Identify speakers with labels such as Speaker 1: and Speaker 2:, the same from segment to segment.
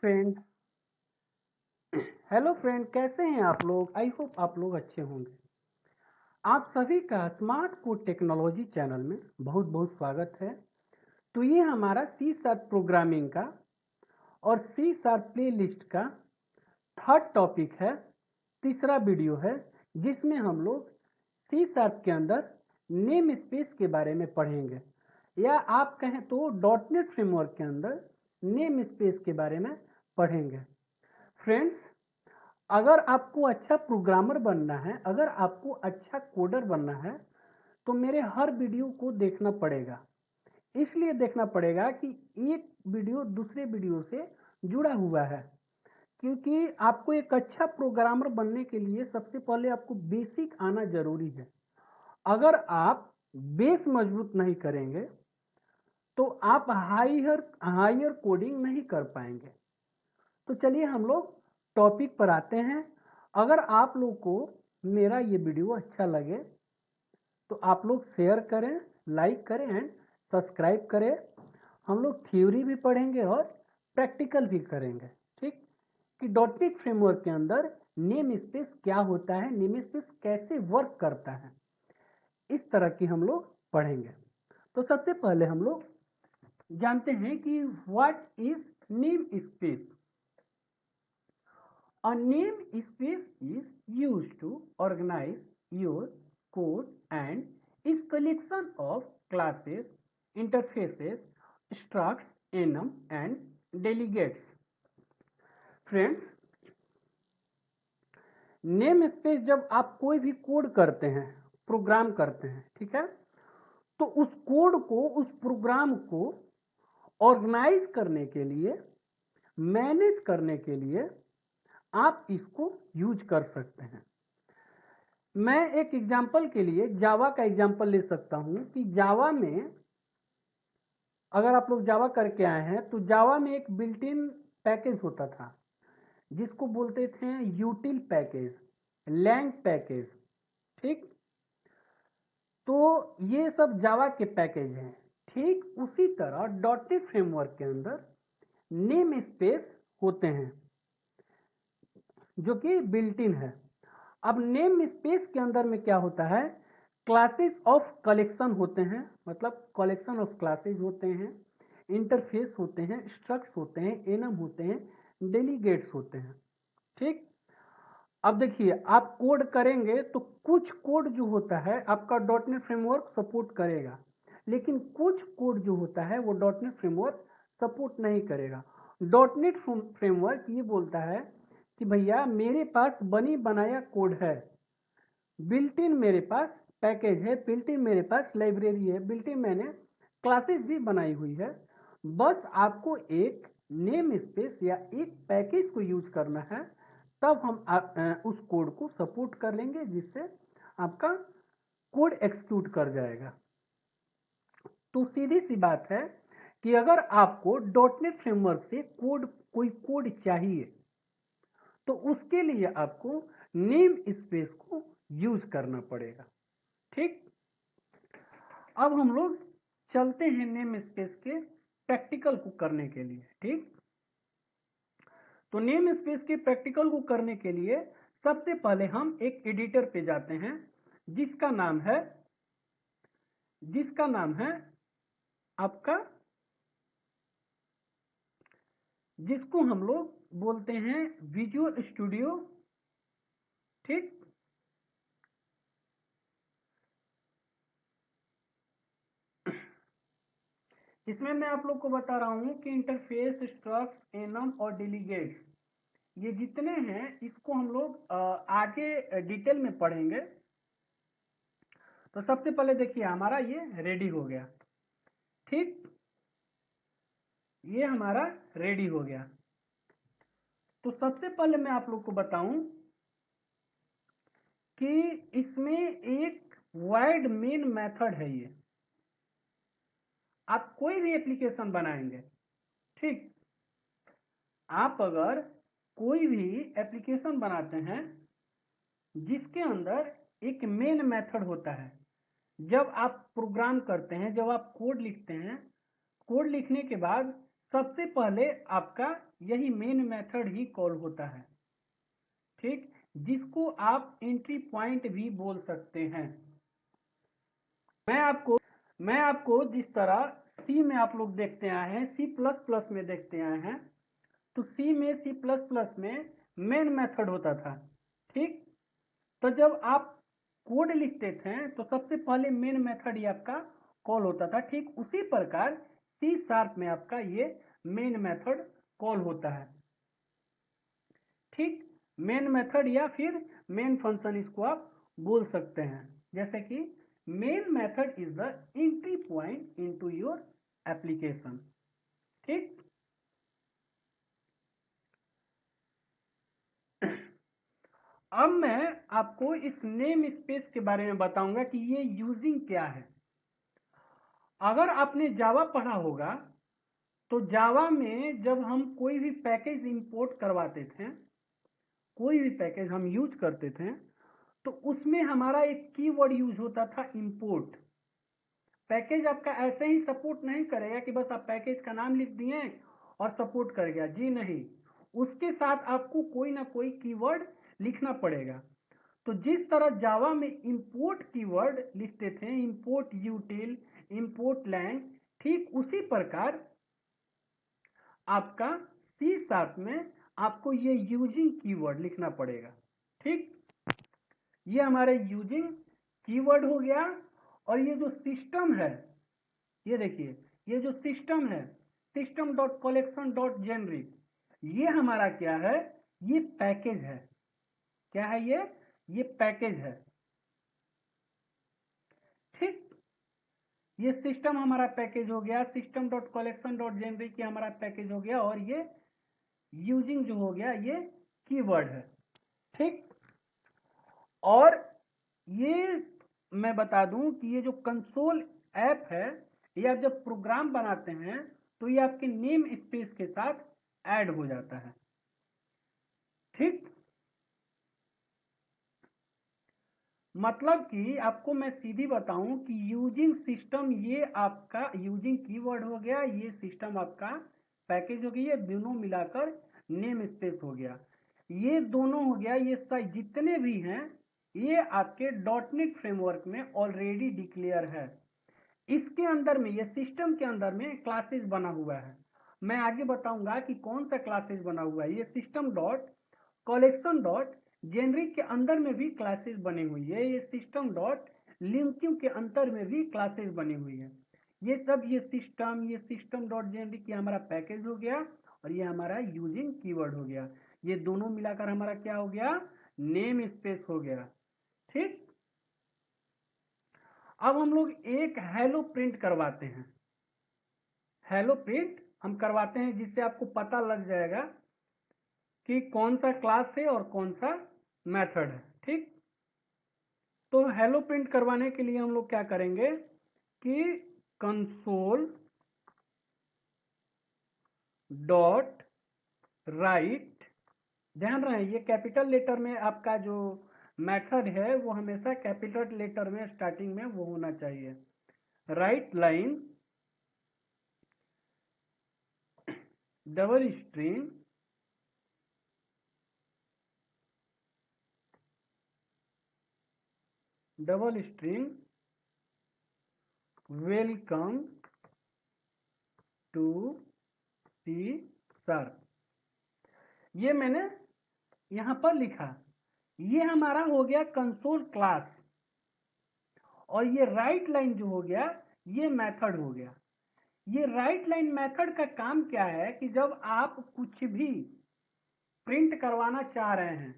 Speaker 1: Friend. Hello friend, कैसे हैं आप लोग? आई होप आप लोग अच्छे होंगे। आप सभी का स्मार्ट कोड टेक्नोलॉजी चैनल में बहुत बहुत स्वागत है। तो ये हमारा सी शार्प प्रोग्रामिंग का और सी शार्प प्ले लिस्ट का थर्ड टॉपिक है, तीसरा वीडियो है, जिसमें हम लोग सी शार्प के अंदर नेम स्पेस के बारे में पढ़ेंगे, या आप कहें तो डॉट नेट फ्रेमवर्क के अंदर नेम स्पेस के बारे में पढ़ेंगे। फ्रेंड्स, अगर आपको अच्छा प्रोग्रामर बनना है, अगर आपको अच्छा कोडर बनना है, तो मेरे हर वीडियो को देखना पड़ेगा। इसलिए देखना पड़ेगा कि एक वीडियो दूसरे वीडियो से जुड़ा हुआ है, क्योंकि आपको एक अच्छा प्रोग्रामर बनने के लिए सबसे पहले आपको बेसिक आना जरूरी है। अगर आप बेस मजबूत नहीं करेंगे तो आप हायर कोडिंग नहीं कर पाएंगे। तो चलिए हम लोग टॉपिक पर आते हैं। अगर आप लोग को मेरा ये वीडियो अच्छा लगे तो आप लोग शेयर करें, लाइक करें एंड सब्सक्राइब करें। हम लोग थ्योरी भी पढ़ेंगे और प्रैक्टिकल भी करेंगे, ठीक? कि डॉट नेट फ्रेमवर्क के अंदर नेम स्पेस क्या होता है, नेम स्पेस कैसे वर्क करता है, इस तरह की हम लोग पढ़ेंगे। तो सबसे पहले हम लोग जानते हैं कि what is name space. A name space is used to organize your code and is collection of classes, interfaces, structs, enum and delegates. Friends, name space जब आप कोई भी कोड करते हैं, प्रोग्राम करते हैं, ठीक है, तो उस कोड को, उस प्रोग्राम को ऑर्गेनाइज करने के लिए, मैनेज करने के लिए आप इसको यूज कर सकते हैं। मैं एक एग्जाम्पल के लिए जावा का एग्जाम्पल ले सकता हूं कि जावा में अगर आप लोग जावा करके आए हैं तो जावा में एक बिल्ट इन पैकेज होता था जिसको बोलते थे यूटिल पैकेज, लैंग पैकेज, ठीक? तो ये सब जावा के पैकेज हैं। ठीक उसी तरह डॉट नेट फ्रेमवर्क के अंदर नेम स्पेस होते हैं जो कि बिल्ट इन है। अब नेम स्पेस के अंदर में क्या होता है, क्लासेस ऑफ कलेक्शन होते हैं, मतलब कलेक्शन ऑफ क्लासेस होते हैं, इंटरफेस होते हैं, स्ट्रक्ट्स होते हैं, एनम होते हैं, डेलीगेट्स होते हैं, ठीक? अब देखिए, आप कोड करेंगे तो कुछ कोड जो होता है आपका डॉट नेट फ्रेमवर्क सपोर्ट करेगा, लेकिन कुछ कोड जो होता है वो डॉट नेट फ्रेमवर्क सपोर्ट नहीं करेगा। डॉट नेट फ्रेमवर्क ये बोलता है कि भैया मेरे पास बनी बनाया कोड है, बिल्ट इन मेरे पास पैकेज है, बिल्ट इन मेरे पास लाइब्रेरी है, बिल्ट इन मैंने क्लासेस भी बनाई हुई है, बस आपको एक नेम स्पेस या एक पैकेज को यूज करना है, तब हम उस कोड को सपोर्ट कर लेंगे, जिससे आपका कोड एक्सिक्यूट कर जाएगा। तो सीधी सी बात है कि अगर आपको डॉट नेट फ्रेमवर्क से कोई कोड चाहिए तो उसके लिए आपको नेम स्पेस को यूज करना पड़ेगा, ठीक? अब हम लोग चलते हैं नेम स्पेस के प्रैक्टिकल को करने के लिए, ठीक? तो नेम स्पेस के प्रैक्टिकल को करने के लिए सबसे पहले हम एक एडिटर पे जाते हैं जिसका नाम है आपका, जिसको हम लोग बोलते हैं विजुअल स्टूडियो, ठीक? इसमें मैं आप लोग को बता रहा हूं कि इंटरफेस, स्ट्रक्ट्स, एनम और डेलीगेट्स, ये जितने हैं इसको हम लोग आगे डिटेल में पढ़ेंगे। तो सबसे पहले देखिए हमारा ये रेडी हो गया, ठीक? ये हमारा रेडी हो गया। तो सबसे पहले मैं आप लोग को बताऊं कि इसमें एक वाइड मेन मेथड है। ये आप कोई भी एप्लीकेशन बनाएंगे, ठीक? आप अगर कोई भी एप्लीकेशन बनाते हैं जिसके अंदर एक मेन मेथड होता है, जब आप प्रोग्राम करते हैं, जब आप कोड लिखते हैं, कोड लिखने के बाद सबसे पहले आपका यही मेन मेथड ही कॉल होता है, ठीक, जिसको आप एंट्री पॉइंट भी बोल सकते हैं। मैं आपको जिस तरह सी में आप लोग देखते आए हैं, सी प्लस प्लस में देखते आए हैं, तो सी में सी प्लस प्लस में मेन मेथड होता था, ठीक। तो जब आप कोड लिखते थे तो सबसे पहले मेन मेथड ही आपका कॉल होता था, ठीक उसी प्रकार सी शार्प में आपका ये मेन मेथड कॉल होता है, ठीक। मेन मेथड या फिर मेन फंक्शन इसको आप बोल सकते हैं, जैसे कि main method is the entry point into your application, ठीक। अब मैं आपको इस नेम स्पेस के बारे में बताऊंगा कि ये यूजिंग क्या है। अगर आपने जावा पढ़ा होगा तो जावा में जब हम कोई भी पैकेज इंपोर्ट करवाते थे, कोई भी पैकेज हम यूज करते थे, तो उसमें हमारा एक कीवर्ड यूज होता था इंपोर्ट। पैकेज आपका ऐसे ही सपोर्ट नहीं करेगा कि बस आप पैकेज का नाम लिख दिए और सपोर्ट कर गया, जी नहीं, उसके साथ आपको कोई ना कोई कीवर्ड लिखना पड़ेगा। तो जिस तरह जावा में इंपोर्ट कीवर्ड लिखते थे, इंपोर्ट यूटिल, इंपोर्ट लैंग, ठीक उसी प्रकार आपका सी शार्प में आपको ये यूजिंग कीवर्ड लिखना पड़ेगा, ठीक। ये हमारे यूजिंग कीवर्ड हो गया। और ये जो सिस्टम है, ये देखिए, ये जो सिस्टम है, system dot collection dot generic, ये हमारा क्या है, ये पैकेज है। क्या है ये पैकेज है, ठीक। ये सिस्टम हमारा पैकेज हो गया, system dot collection dot generic ये हमारा पैकेज हो गया, और ये यूजिंग जो हो गया ये कीवर्ड है, ठीक। और ये मैं बता दूं कि ये जो कंसोल ऐप है, ये आप जब प्रोग्राम बनाते हैं तो ये आपके नेम स्पेस के साथ ऐड हो जाता है, ठीक। मतलब कि आपको मैं सीधी बताऊं कि यूजिंग सिस्टम ये आपका यूजिंग कीवर्ड हो गया, ये सिस्टम आपका पैकेज हो गया, ये दोनों मिलाकर नेम स्पेस हो गया। ये दोनों हो गया, ये जितने भी हैं ये आपके डॉटनेट फ्रेमवर्क में ऑलरेडी डिक्लेयर है। इसके अंदर में, ये सिस्टम के अंदर में क्लासेस बना हुआ है। मैं आगे बताऊंगा कि कौन सा क्लासेस बना हुआ है। ये system dot collection dot generic के अंदर में भी क्लासेस बनी हुई है, ये सिस्टम डॉट लिंकिंग के अंदर में भी क्लासेस बनी हुई है। ये सब ये सिस्टम डॉट जेनरिक ये हमारा पैकेज हो गया, और ये हमारा यूजिंग कीवर्ड हो गया। ये दोनों मिलाकर हमारा क्या हो गया, नेम स्पेस हो गया, ठीक। अब हम लोग एक हेलो प्रिंट करवाते हैं, हेलो प्रिंट हम करवाते हैं, जिससे आपको पता लग जाएगा कि कौन सा क्लास है और कौन सा मेथड है, ठीक। तो हेलो प्रिंट करवाने के लिए हम लोग क्या करेंगे कि कंसोल डॉट राइट, ध्यान रहे ये कैपिटल लेटर में आपका जो मेथड है वो हमेशा कैपिटल लेटर में स्टार्टिंग में वो होना चाहिए। Write line double string welcome to C sharp, ये मैंने यहां पर लिखा। ये हमारा हो गया कंसोल क्लास, और ये राइट लाइन जो हो गया ये मेथड हो गया। ये राइट लाइन मेथड का काम क्या है कि जब आप कुछ भी प्रिंट करवाना चाह रहे हैं,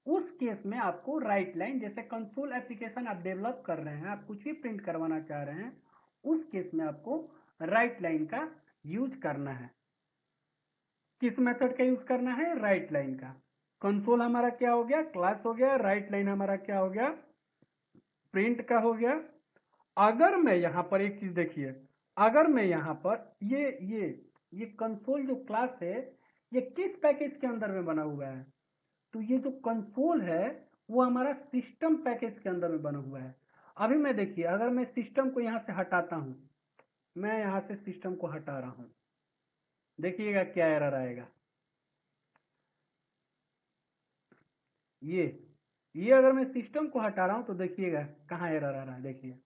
Speaker 1: उस केस में आपको राइट लाइन, जैसे कंसोल एप्लीकेशन आप डेवलप कर रहे हैं, आप कुछ भी प्रिंट करवाना चाह रहे हैं, उस केस में आपको राइट लाइन का यूज करना है। किस मेथड का यूज करना है, राइट लाइन का। कंसोल हमारा क्या हो गया, क्लास हो गया, राइट लाइन हमारा क्या हो गया, प्रिंट का हो गया। अगर मैं यहां पर एक चीज देखिए, अगर मैं यहां पर ये कंसोल जो क्लास है ये किस पैकेज के अंदर में बना हुआ है, तो ये जो कंसोल है वो हमारा सिस्टम पैकेज के अंदर में बना हुआ है। अभी मैं देखिए, अगर मैं सिस्टम को यहां से हटाता हूं, मैं यहां से सिस्टम को हटा रहा हूं, देखिएगा क्या एरर आएगा। ये अगर मैं सिस्टम को हटा रहा हूं तो देखिएगा कहाँ एरर आ रहा है। देखिए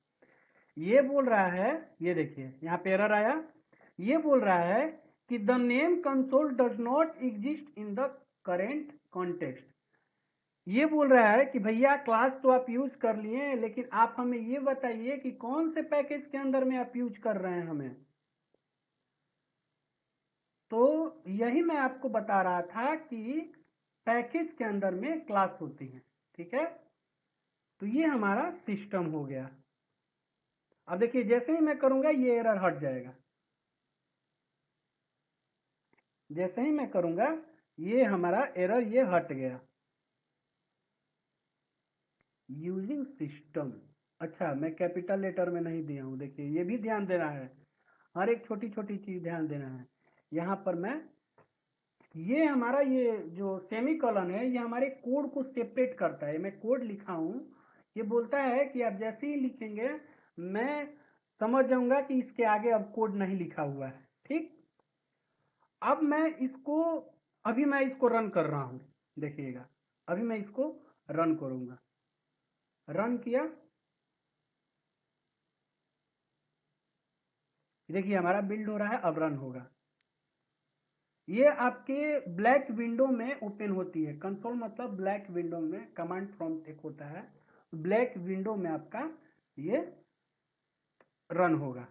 Speaker 1: ये बोल रहा है, ये देखिए यहाँ पे एरर आया। ये बोल रहा है कि the name console does not exist in the current context. ये बोल रहा है कि भैया क्लास तो आप यूज कर लिए, लेकिन आप हमें ये बताइए कि कौन से पैकेज के अंदर में आप यूज कर रहे हैं हमें। तो यही मैं आपको बता रहा था कि पैकेज के अंदर में क्लास होती है, ठीक है। तो ये हमारा सिस्टम हो गया। अब देखिए जैसे ही मैं करूंगा ये एरर हट जाएगा। जैसे ही मैं करूंगा ये हमारा एरर ये हट गया। यूजिंग सिस्टम, अच्छा मैं कैपिटल लेटर में नहीं दिया हूं, देखिए ये भी ध्यान देना है, हर एक छोटी छोटी चीज ध्यान देना है। यहाँ पर मैं ये हमारा ये जो सेमी कॉलन है ये हमारे कोड को सेपरेट करता है। मैं कोड लिखा हूं, ये बोलता है कि आप जैसे ही लिखेंगे मैं समझ जाऊंगा कि इसके आगे अब कोड नहीं लिखा हुआ है, ठीक। अब मैं इसको रन कर रहा हूं, देखिएगा अभी मैं इसको रन करूंगा। रन किया, देखिए हमारा बिल्ड हो रहा है, अब रन होगा। ये आपके ब्लैक विंडो में ओपन होती है। कंसोल मतलब ब्लैक विंडो में कमांड प्रॉम्प्ट एक होता है, ब्लैक विंडो में आपका ये रन होगा।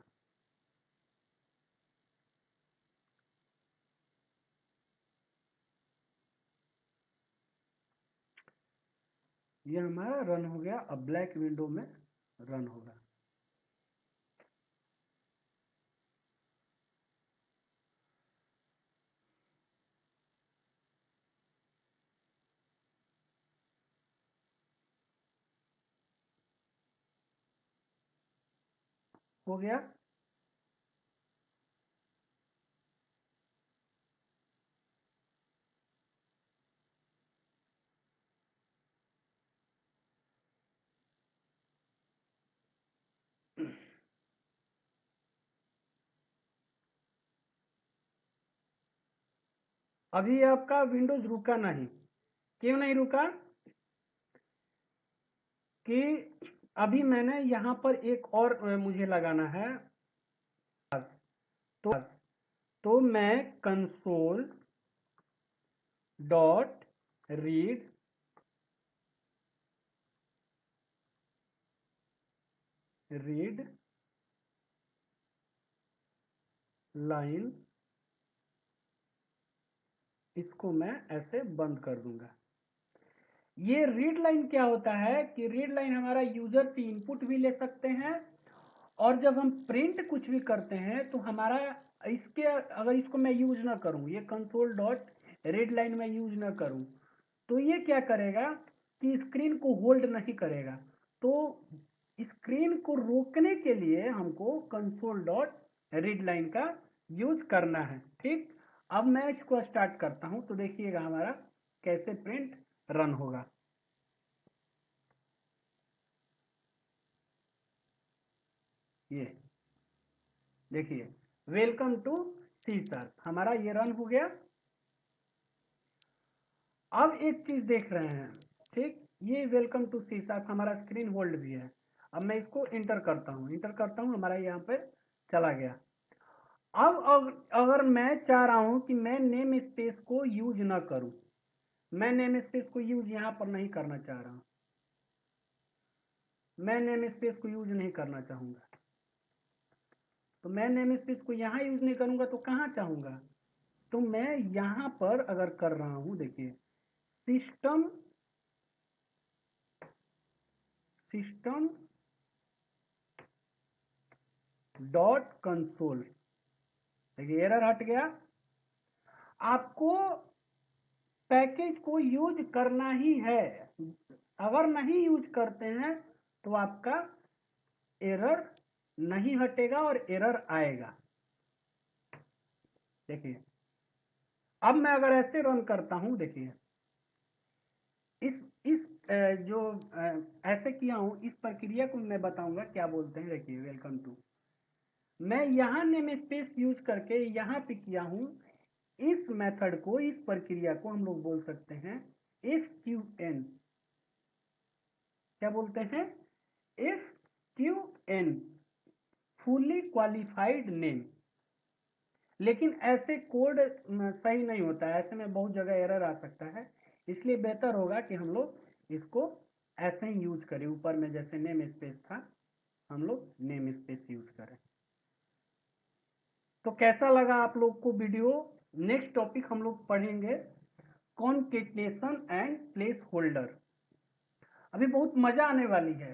Speaker 1: ये हमारा रन हो गया, अब ब्लैक विंडो में रन होगा। हो गया। अभी आपका विंडोज रुका नहीं। क्यों नहीं रुका? कि अभी मैंने यहाँ पर एक और मुझे लगाना है। तो तो मैं console dot read read line, इसको मैं ऐसे बंद कर दूंगा। ये रीड लाइन क्या होता है कि रीड लाइन हमारा यूजर से इनपुट भी ले सकते हैं, और जब हम प्रिंट कुछ भी करते हैं तो हमारा इसके अगर इसको मैं यूज ना करूं, ये कंसोल डॉट रीड लाइन में यूज ना करूं, तो ये क्या करेगा कि स्क्रीन को होल्ड नहीं करेगा। तो स्क्रीन को रोकने के लिए हमको कंसोल डॉट रीड लाइन का यूज करना है, ठीक। अब मैं इसको स्टार्ट करता हूं तो देखिएगा हमारा कैसे प्रिंट रन होगा। ये देखिए वेलकम टू सी शार्प, हमारा ये रन हो गया। अब एक चीज देख रहे हैं, ठीक, ये वेलकम टू सी शार्प हमारा स्क्रीन होल्ड भी है। अब मैं इसको इंटर करता हूँ, हमारा यहाँ पे चला गया। अब अगर मैं चाह रहा हूं कि मैं नेम स्पेस को यूज ना करूं, मैं नेम स्पेस को यूज यहां पर नहीं करना चाह रहा हूं, मैं नेम स्पेस को यूज नहीं करना चाहूंगा, तो मैं नेम स्पेस को यहां यूज नहीं करूंगा तो कहां चाहूंगा, तो मैं यहां पर अगर कर रहा हूं, देखिए सिस्टम सिस्टम डॉट कंसोल, देखिए एरर हट गया। आपको पैकेज को यूज करना ही है, अगर नहीं यूज करते हैं तो आपका एरर नहीं हटेगा और एरर आएगा। देखिए अब मैं अगर ऐसे रन करता हूं, देखिए इस जो ऐसे किया हूं, इस प्रक्रिया को मैं बताऊंगा क्या बोलते हैं। देखिए वेलकम टू, मैं यहां नेम स्पेस यूज करके यहां पे किया हूं, इस मेथड को, इस प्रक्रिया को हम लोग बोल सकते हैं FQN। क्या बोलते हैं? FQN, fully qualified name. लेकिन ऐसे कोड सही नहीं होता है, ऐसे में बहुत जगह एरर आ सकता है, इसलिए बेहतर होगा कि हम लोग इसको ऐसे ही यूज करें। ऊपर में जैसे नेम स्पेस था, हम लोग नेम स्पेस यूज करें। तो कैसा लगा आप लोग को वीडियो? नेक्स्ट टॉपिक हम लोग पढ़ेंगे कॉन्केटनेशन एंड प्लेस होल्डर। अभी बहुत मजा आने वाली है,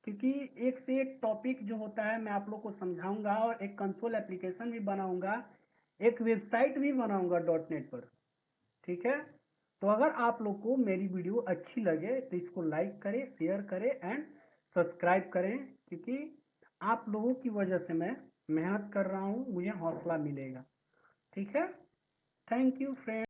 Speaker 1: क्योंकि एक से एक टॉपिक जो होता है मैं आप लोग को समझाऊंगा, और एक कंसोल एप्लीकेशन भी बनाऊंगा, एक वेबसाइट भी बनाऊंगा .NET पर। ठीक है? तो अगर आप लोग को मेरी वीडियो अच्छी लगे तो इसको लाइक करें, शेयर करें एंड सब्सक्राइब करें, क्योंकि आप लोगों की वजह से मैं मेहनत कर रहा हूँ, मुझे हौसला मिलेगा। ठीक है? Thank you friend.